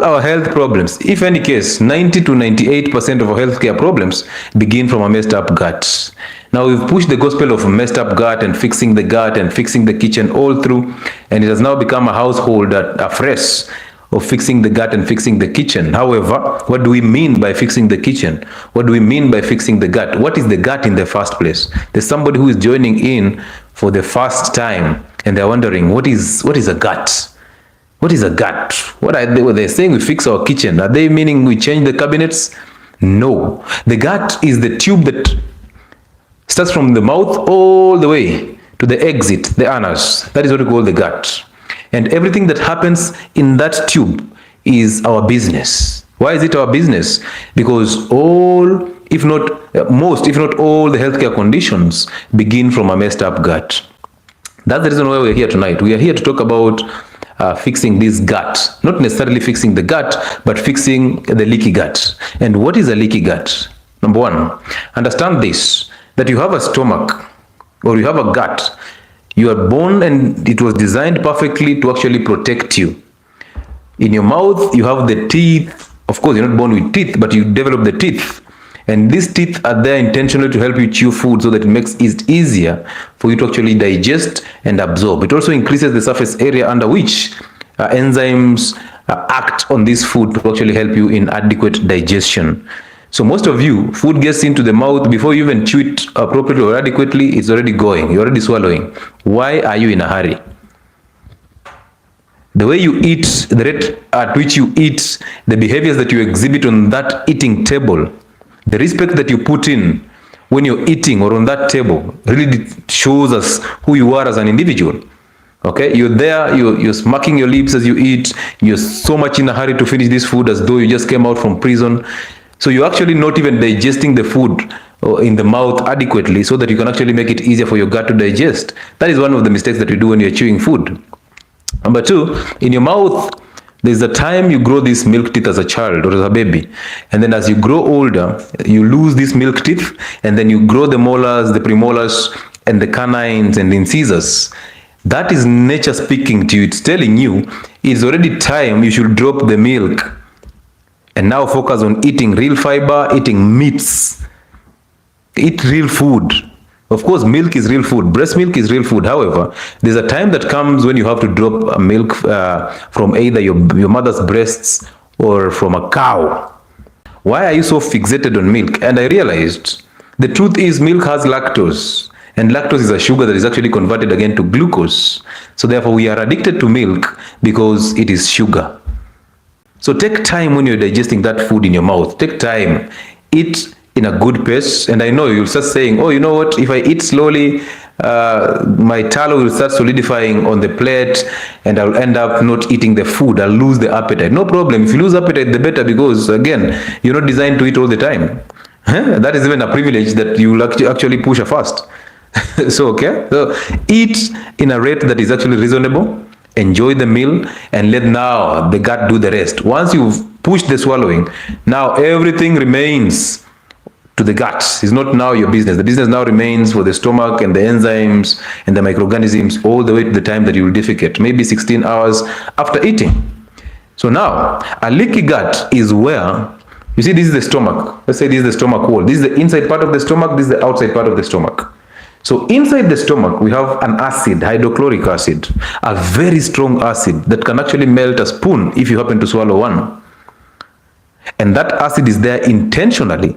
all our health problems, if any case, 90 to 98% of our healthcare problems begin from a messed up gut. Now we've pushed the gospel of messed up gut and fixing the gut and fixing the kitchen all through, and it has now become a household afresh of fixing the gut and fixing the kitchen. However, what do we mean by fixing the kitchen? What do we mean by fixing the gut? What is the gut in the first place? There's somebody who is joining in for the first time and they're wondering, what is a gut? What is a gut? What are they saying we fix our kitchen? Are they meaning we change the cabinets? No. The gut is the tube that starts from the mouth all the way to the exit, the anus. That is what we call the gut. And everything that happens in that tube is our business. Why is it our business? Because all, if not most, if not all the healthcare conditions begin from a messed up gut. That's the reason why we're here tonight. We are here to talk about fixing this gut. Not necessarily fixing the gut, but fixing the leaky gut. And what is a leaky gut? Number one, understand this, that you have a stomach or you have a gut. You are born and it was designed perfectly to actually protect you. In your mouth, you have the teeth. Of course, you're not born with teeth, but you develop the teeth. And these teeth are there intentionally to help you chew food so that it makes it easier for you to actually digest and absorb. It also increases the surface area under which enzymes act on this food to actually help you in adequate digestion. So most of you, food gets into the mouth before you even chew it appropriately or adequately, it's already going, you're already swallowing. Why are you in a hurry? The way you eat, the rate at which you eat, the behaviors that you exhibit on that eating table, the respect that you put in when you're eating or on that table really shows us who you are as an individual. Okay, you're there, you're smacking your lips as you eat, you're so much in a hurry to finish this food as though you just came out from prison. So you're actually not even digesting the food in the mouth adequately so that you can actually make it easier for your gut to digest. That is one of the mistakes that we do when you're chewing food. Number two, in your mouth, there's a time you grow these milk teeth as a child or as a baby. And then as you grow older, you lose these milk teeth, and then you grow the molars, the premolars, and the canines and the incisors. That is nature speaking to you. It's telling you it's already time you should drop the milk and now focus on eating real fiber, eating meats. Eat real food. Of course, milk is real food. Breast milk is real food. However, there's a time that comes when you have to drop milk from either your mother's breasts or from a cow. Why are you so fixated on milk? And I realized the truth is milk has lactose. And lactose is a sugar that is actually converted again to glucose. So therefore, we are addicted to milk because it is sugar. So take time when you're digesting that food in your mouth. Take time. Eat in a good pace. And I know you'll start saying, oh, you know what? If I eat slowly, my tallow will start solidifying on the plate and I'll end up not eating the food. I'll lose the appetite. No problem. If you lose appetite, the better, because again, you're not designed to eat all the time. That is even a privilege that you will actually push a fast. So eat in a rate that is actually reasonable. Enjoy the meal and let now the gut do the rest. Once you've pushed the swallowing, now everything remains to the gut. It's not now your business. The business now remains for the stomach and the enzymes and the microorganisms all the way to the time that you will defecate, maybe 16 hours after eating. So now, a leaky gut is where, you see, this is the stomach. Let's say this is the stomach wall. This is the inside part of the stomach. This is the outside part of the stomach. So inside the stomach, we have an acid, hydrochloric acid, a very strong acid that can actually melt a spoon if you happen to swallow one. And that acid is there intentionally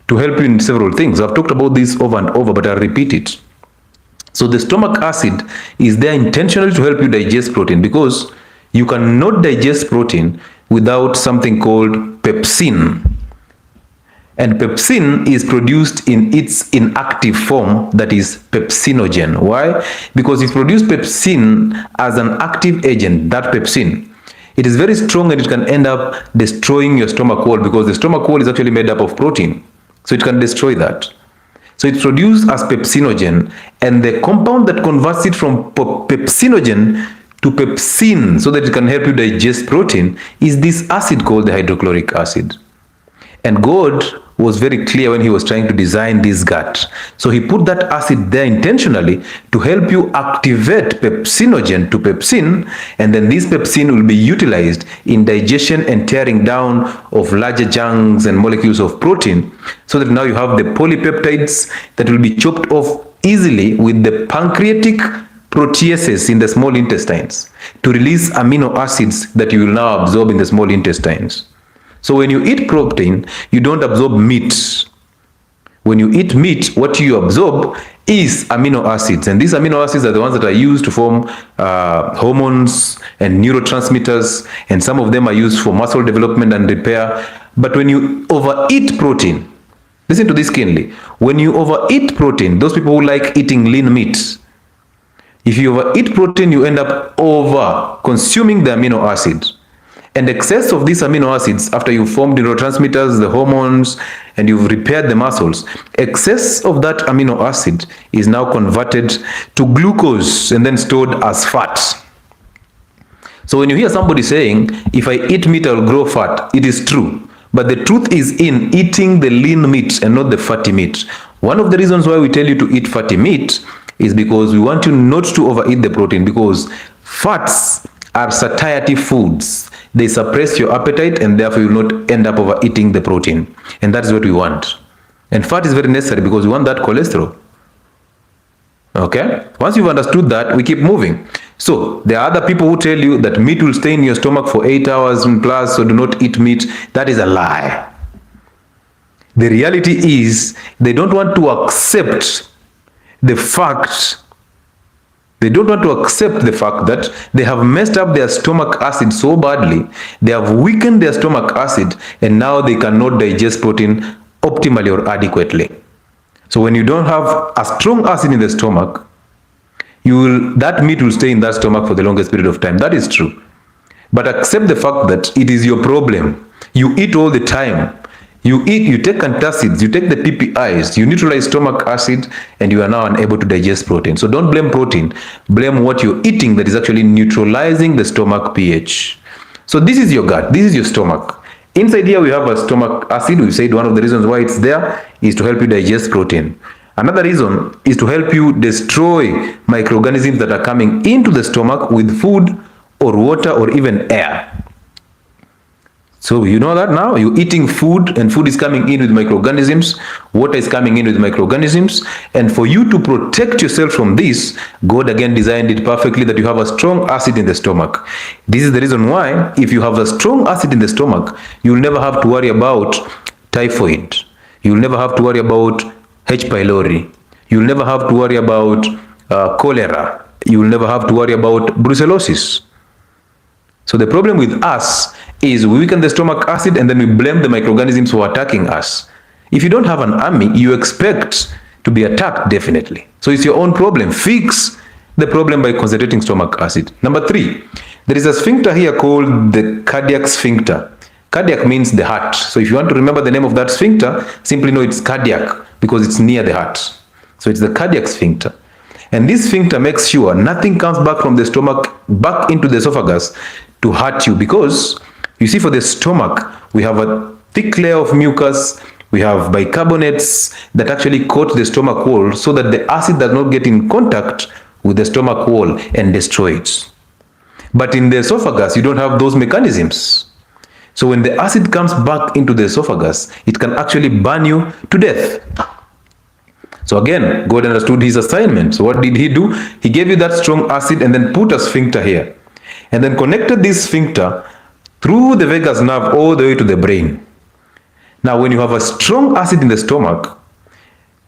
to help you in several things. I've talked about this over and over, but I'll repeat it. So the stomach acid is there intentionally to help you digest protein, because you cannot digest protein without something called pepsin. And pepsin is produced in its inactive form, that is pepsinogen. Why? Because it produces pepsin as an active agent, that pepsin. It is very strong and it can end up destroying your stomach wall, because the stomach wall is actually made up of protein. So it can destroy that. So it's produced as pepsinogen, and the compound that converts it from pepsinogen to pepsin so that it can help you digest protein is this acid called the hydrochloric acid. And God was very clear when he was trying to design this gut. So he put that acid there intentionally to help you activate pepsinogen to pepsin, and then this pepsin will be utilized in digestion and tearing down of larger chunks and molecules of protein, so that now you have the polypeptides that will be chopped off easily with the pancreatic proteases in the small intestines to release amino acids that you will now absorb in the small intestines. So when you eat protein, you don't absorb meat. When you eat meat, what you absorb is amino acids. And these amino acids are the ones that are used to form hormones and neurotransmitters. And some of them are used for muscle development and repair. But when you overeat protein, listen to this keenly. When you overeat protein, those people who like eating lean meat, if you overeat protein, you end up over consuming the amino acids. And excess of these amino acids, after you've formed neurotransmitters, the hormones, and you've repaired the muscles, excess of that amino acid is now converted to glucose and then stored as fat. So when you hear somebody saying, if I eat meat, I'll grow fat, it is true. But the truth is in eating the lean meat and not the fatty meat. One of the reasons why we tell you to eat fatty meat is because we want you not to overeat the protein, because fats are satiety foods. They suppress your appetite, and therefore you will not end up overeating the protein. And that is what we want. And fat is very necessary because we want that cholesterol. Okay? Once you've understood that, we keep moving. So there are other people who tell you that meat will stay in your stomach for 8 hours and plus, so do not eat meat. That is a lie. The reality is they don't want to accept the fact that they have messed up their stomach acid so badly, they have weakened their stomach acid, and now they cannot digest protein optimally or adequately. So when you don't have a strong acid in the stomach, that meat will stay in that stomach for the longest period of time. That is true. But accept the fact that it is your problem. You eat all the time. You take antacids, you take the PPIs, you neutralize stomach acid, and you are now unable to digest protein. So don't blame protein. Blame what you're eating that is actually neutralizing the stomach pH. So this is your gut. This is your stomach. Inside here we have a stomach acid. We said one of the reasons why it's there is to help you digest protein. Another reason is to help you destroy microorganisms that are coming into the stomach with food or water or even air. So you know that now you're eating food, and food is coming in with microorganisms, water is coming in with microorganisms, and for you to protect yourself from this, God again designed it perfectly that you have a strong acid in the stomach. This is the reason why if you have a strong acid in the stomach, you'll never have to worry about typhoid. You'll never have to worry about H. pylori. You'll never have to worry about cholera. You'll never have to worry about brucellosis. So the problem with us is we weaken the stomach acid and then we blame the microorganisms for attacking us. If you don't have an army, you expect to be attacked definitely. So it's your own problem. Fix the problem by concentrating stomach acid. Number 3, there is a sphincter here called the cardiac sphincter. Cardiac means the heart. So if you want to remember the name of that sphincter, simply know it's cardiac because it's near the heart. So it's the cardiac sphincter. And this sphincter makes sure nothing comes back from the stomach back into the esophagus to hurt you, because you see, for the stomach, we have a thick layer of mucus, we have bicarbonates that actually coat the stomach wall so that the acid does not get in contact with the stomach wall and destroy it. But in the esophagus, you don't have those mechanisms. So when the acid comes back into the esophagus, it can actually burn you to death. So again, God understood his assignment. So what did he do? He gave you that strong acid and then put a sphincter here. And then connected this sphincter through the vagus nerve all the way to the brain. Now, when you have a strong acid in the stomach,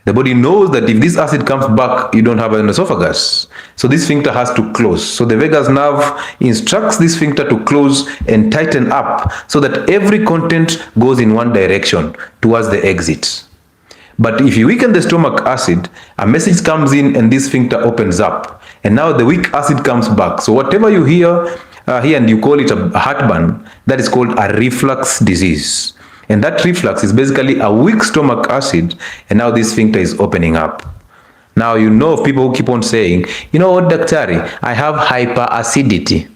the body knows that if this acid comes back, you don't have an esophagus. So this sphincter has to close. So the vagus nerve instructs this sphincter to close and tighten up so that every content goes in one direction towards the exit. But if you weaken the stomach acid, a message comes in and this sphincter opens up. And now the weak acid comes back. So whatever you hear here and you call it a heartburn, that is called a reflux disease. And that reflux is basically a weak stomach acid, and now this sphincter is opening up. Now you know of people who keep on saying, you know what, Dietary, I have hyperacidity.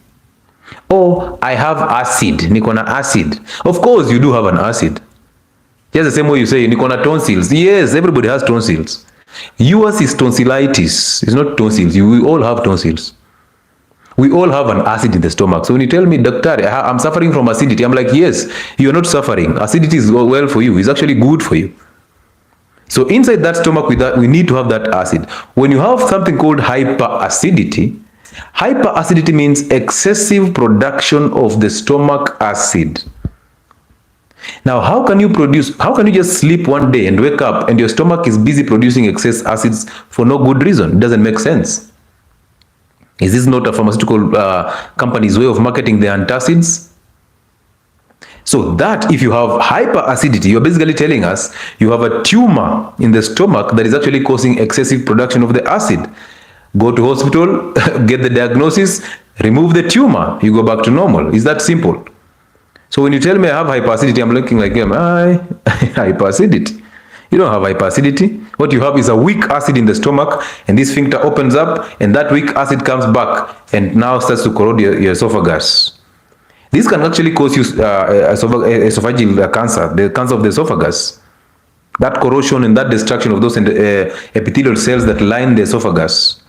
Oh, I have acid, niko na acid. Of course you do have an acid. Just the same way you say, niko na tonsils. Yes, everybody has tonsils. Yours is tonsillitis. It's not tonsils. We all have tonsils. We all have an acid in the stomach. So when you tell me, doctor, I'm suffering from acidity, I'm like, yes, you're not suffering. Acidity is well for you. It's actually good for you. So inside that stomach, we need to have that acid. When you have something called hyperacidity means excessive production of the stomach acid. Now, how can you just sleep one day and wake up and your stomach is busy producing excess acids for no good reason? It doesn't make sense. Is this not a pharmaceutical company's way of marketing their antacids? So that if you have hyperacidity, you're basically telling us you have a tumor in the stomach that is actually causing excessive production of the acid. Go to hospital, get the diagnosis, remove the tumor, you go back to normal. Is that simple? So when you tell me I have hyperacidity, I'm looking like, hyperacidity. You don't have hyperacidity. What you have is a weak acid in the stomach, and this sphincter opens up, and that weak acid comes back and now starts to corrode your esophagus. This can actually cause you esophageal cancer, the cancer of the esophagus. That corrosion and that destruction of those epithelial cells that line the esophagus.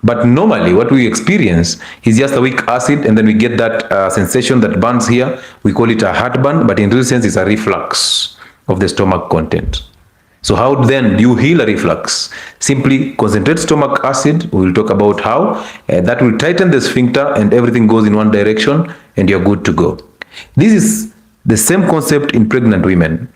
But normally what we experience is just a weak acid, and then we get that sensation that burns here. We call it a heartburn, but in real sense it's a reflux of the stomach content. So how then do you heal a reflux? Simply concentrate stomach acid. We will talk about how. That will tighten the sphincter and everything goes in one direction and you're good to go. This is the same concept in pregnant women.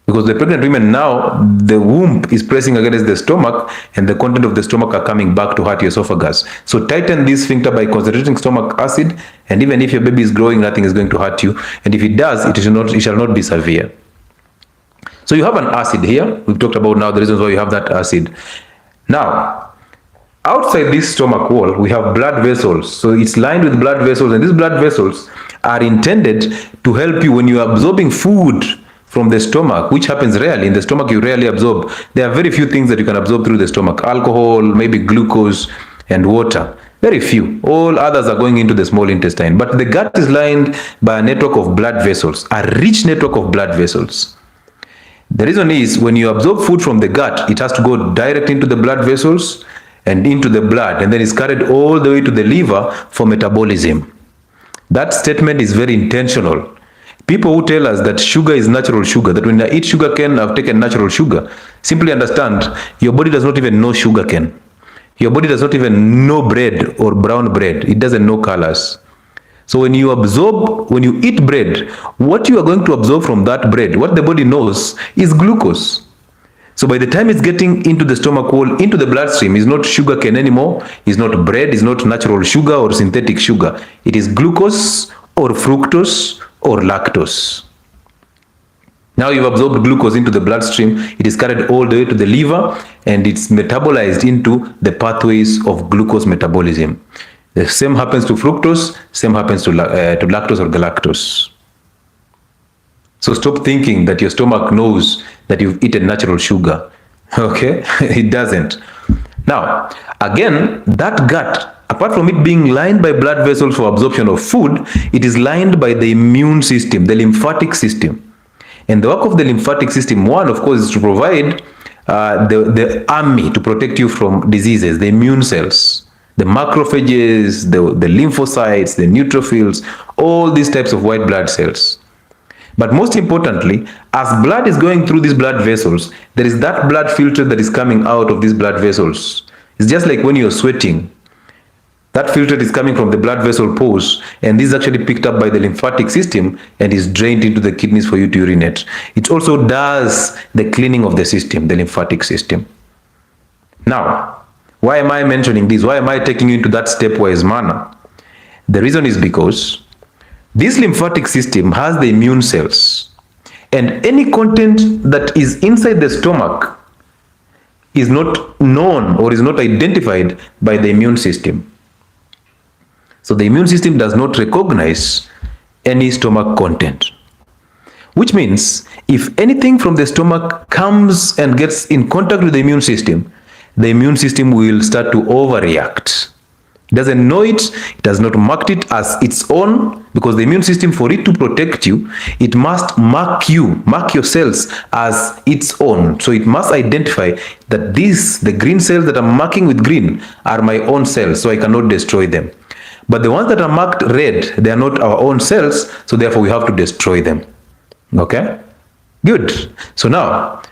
Because the pregnant women now, the womb is pressing against the stomach and the content of the stomach are coming back to hurt your esophagus. So tighten this sphincter by concentrating stomach acid, and even if your baby is growing, nothing is going to hurt you. And if it does, it shall not be severe. So you have an acid here. We've talked about now the reasons why you have that acid. Now, outside this stomach wall, we have blood vessels. So it's lined with blood vessels, and these blood vessels are intended to help you when you are absorbing food from the stomach, which happens rarely. In the stomach, you rarely absorb. There are very few things that you can absorb through the stomach. Alcohol, maybe glucose, and water. Very few. All others are going into the small intestine. But the gut is lined by a network of blood vessels, a rich network of blood vessels. The reason is when you absorb food from the gut, it has to go direct into the blood vessels and into the blood, and then it's carried all the way to the liver for metabolism. That statement is very intentional. People who tell us that sugar is natural sugar, that when I eat sugar cane, I've taken natural sugar, simply understand your body does not even know sugar cane. Your body does not even know bread or brown bread. It doesn't know colors. So when you eat bread, what you are going to absorb from that bread, what the body knows is glucose. So by the time it's getting into the stomach wall, into the bloodstream, is not sugar cane anymore, is not bread, is not natural sugar or synthetic sugar. It is glucose or fructose or lactose. Now you've absorbed glucose into the bloodstream, it is carried all the way to the liver, and it's metabolized into the pathways of glucose metabolism. The same happens to fructose, same happens to lactose or galactose. So stop thinking that your stomach knows that you've eaten natural sugar. Okay? It doesn't. Now, again, that gut, apart from it being lined by blood vessels for absorption of food, it is lined by the immune system, the lymphatic system. And the work of the lymphatic system, one, of course, is to provide the army to protect you from diseases, the immune cells. The macrophages, the lymphocytes, the neutrophils, all these types of white blood cells. But most importantly, as blood is going through these blood vessels, there is that blood filter that is coming out of these blood vessels. It's just like when you're sweating. That filter is coming from the blood vessel pores, and this is actually picked up by the lymphatic system and is drained into the kidneys for you to urinate. It also does the cleaning of the system, the lymphatic system. Now, why am I mentioning this? Why am I taking you into that stepwise manner? The reason is because this lymphatic system has the immune cells, and any content that is inside the stomach is not known or is not identified by the immune system. So the immune system does not recognize any stomach content. Which means if anything from the stomach comes and gets in contact with the immune system will start to overreact. It doesn't know it. It has not marked it as its own, because the immune system, for it to protect you, it must mark your cells as its own. So it must identify that the green cells that I'm marking with green are my own cells, so I cannot destroy them. But the ones that are marked red, they are not our own cells, so therefore we have to destroy them. Okay? Good. So now,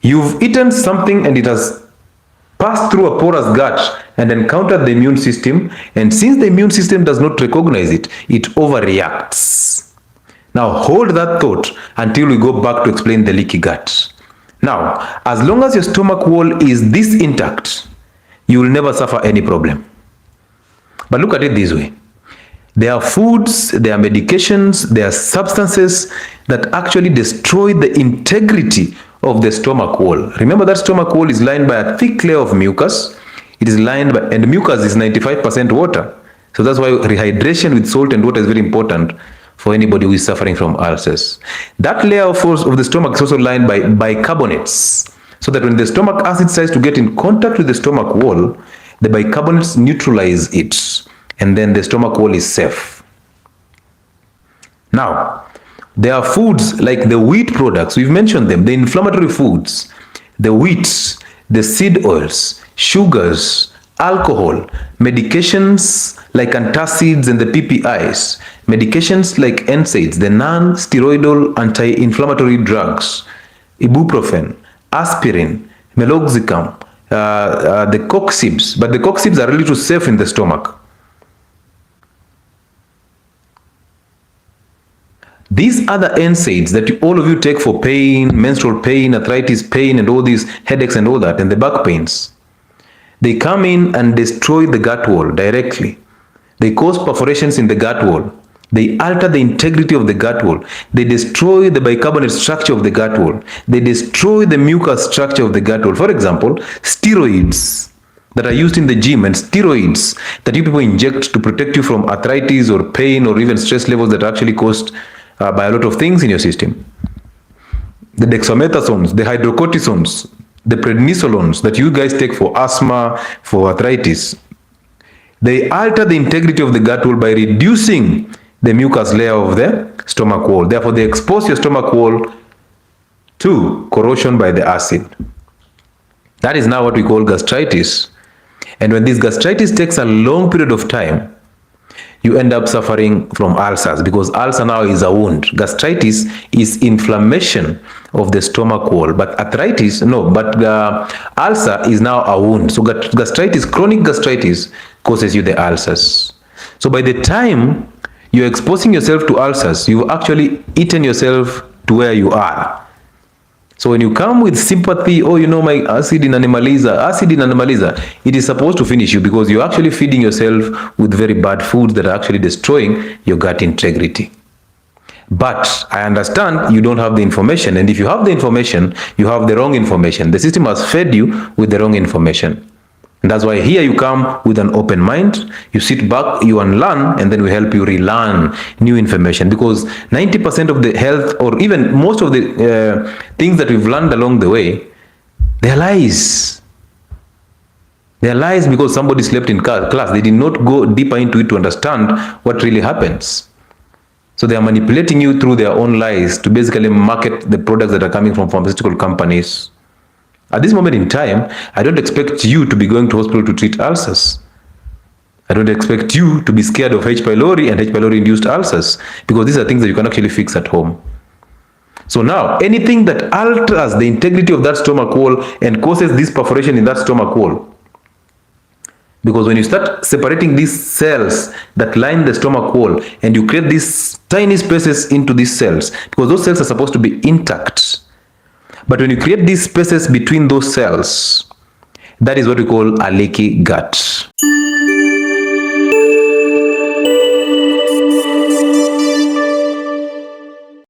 you've eaten something and it has passed through a porous gut and encountered the immune system, and since the immune system does not recognize it, it overreacts. Now hold that thought until we go back to explain the leaky gut. Now, as long as your stomach wall is this intact, you will never suffer any problem. But look at it this way. There are foods, there are medications, there are substances that actually destroy the integrity of the stomach wall. Remember that stomach wall is lined by a thick layer of mucus. It is lined by, and mucus is 95% water. So that's why rehydration with salt and water is very important for anybody who is suffering from ulcers. That layer of the stomach is also lined by bicarbonates, so that when the stomach acid starts to get in contact with the stomach wall, the bicarbonates neutralize it, and then the stomach wall is safe. Now, there are foods like the wheat products, we've mentioned them, the inflammatory foods, the wheat, the seed oils, sugars, alcohol, medications like antacids and the PPIs, medications like NSAIDs, the non-steroidal anti-inflammatory drugs, ibuprofen, aspirin, meloxicam, the coxibs, but the coxibs are really too safe in the stomach. These other NSAIDs that all of you take for pain, menstrual pain, arthritis pain, and all these headaches and all that, and the back pains, they come in and destroy the gut wall directly. They cause perforations in the gut wall. They alter the integrity of the gut wall. They destroy the bicarbonate structure of the gut wall. They destroy the mucus structure of the gut wall. For example, steroids that are used in the gym and steroids that you people inject to protect you from arthritis or pain or even stress levels that are actually caused by a lot of things in your system. The dexamethasones, the hydrocortisones, the prednisolones that you guys take for asthma, for arthritis, they alter the integrity of the gut wall by reducing the mucus layer of the stomach wall. Therefore, they expose your stomach wall to corrosion by the acid. That is now what we call gastritis. And when this gastritis takes a long period of time, you end up suffering from ulcers, because ulcer now is a wound. Gastritis is inflammation of the stomach wall, but arthritis, no, but ulcer is now a wound. So gastritis, chronic gastritis, causes you the ulcers. So by the time you're exposing yourself to ulcers, you've actually eaten yourself to where you are. So when you come with sympathy, oh, you know, my acid in animaliza, it is supposed to finish you, because you're actually feeding yourself with very bad foods that are actually destroying your gut integrity. But I understand you don't have the information, and if you have the information, you have the wrong information. The system has fed you with the wrong information. And that's why here you come with an open mind, you sit back, you unlearn, and then we help you relearn new information. Because 90% of the health, or even most of the things that we've learned along the way, they're lies. They're lies because somebody slept in class. They did not go deeper into it to understand what really happens. So they are manipulating you through their own lies to basically market the products that are coming from pharmaceutical companies. At this moment in time, I don't expect you to be going to hospital to treat ulcers. I don't expect you to be scared of H. pylori and H. pylori induced ulcers, because these are things that you can actually fix at home. So now, anything that alters the integrity of that stomach wall and causes this perforation in that stomach wall, because when you start separating these cells that line the stomach wall and you create these tiny spaces into these cells, because those cells are supposed to be intact. But when you create these spaces between those cells, that is what we call a leaky gut.